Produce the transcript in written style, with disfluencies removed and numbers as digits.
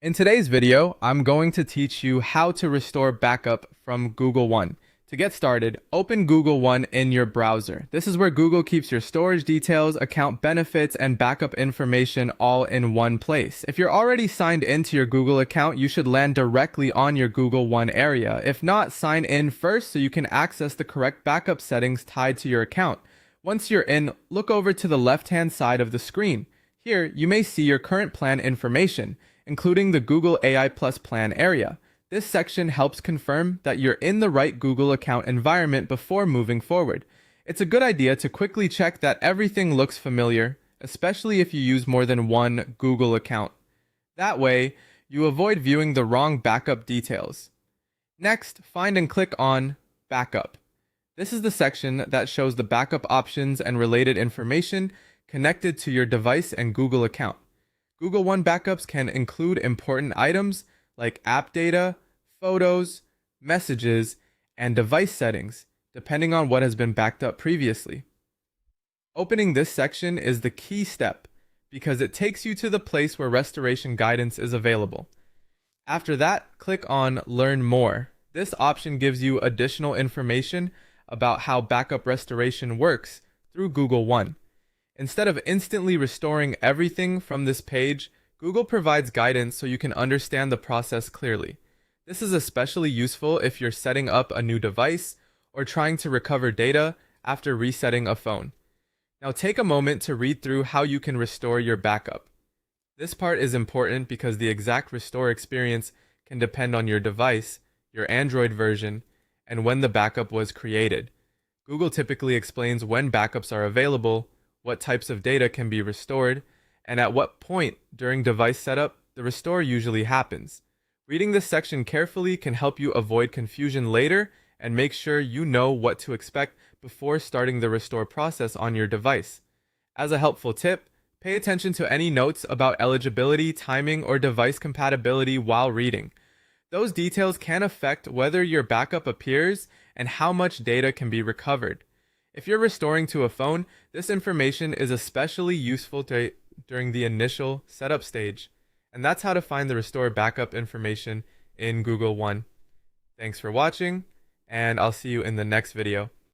In today's video, I'm going to teach you how to restore backup from Google One. To get started, open Google One in your browser. This is where Google keeps your storage details, account benefits, and backup information all in one place. If you're already signed into your Google account, you should land directly on your Google One area. If not, sign in first so you can access the correct backup settings tied to your account. Once you're in, look over to the left-hand side of the screen. Here, you may see your current plan information, including the Google AI Plus plan area. This section helps confirm that you're in the right Google account environment before moving forward. It's a good idea to quickly check that everything looks familiar, especially if you use more than one Google account. That way, you avoid viewing the wrong backup details. Next, find and click on Backup. This is the section that shows the backup options and related information connected to your device and Google account. Google One backups can include important items like app data, photos, messages, and device settings, depending on what has been backed up previously. Opening this section is the key step because it takes you to the place where restoration guidance is available. After that, click on Learn More. This option gives you additional information about how backup restoration works through Google One. Instead of instantly restoring everything from this page, Google provides guidance so you can understand the process clearly. This is especially useful if you're setting up a new device or trying to recover data after resetting a phone. Now take a moment to read through how you can restore your backup. This part is important because the exact restore experience can depend on your device, your Android version, and when the backup was created. Google typically explains when backups are available, what types of data can be restored, and at what point during device setup the restore usually happens. Reading this section carefully can help you avoid confusion later and make sure you know what to expect before starting the restore process on your device. As a helpful tip, pay attention to any notes about eligibility, timing, or device compatibility while reading. Those details can affect whether your backup appears and how much data can be recovered. If you're restoring to a phone, this information is especially useful during the initial setup stage. And that's how to find the restore backup information in Google One. Thanks for watching, and I'll see you in the next video.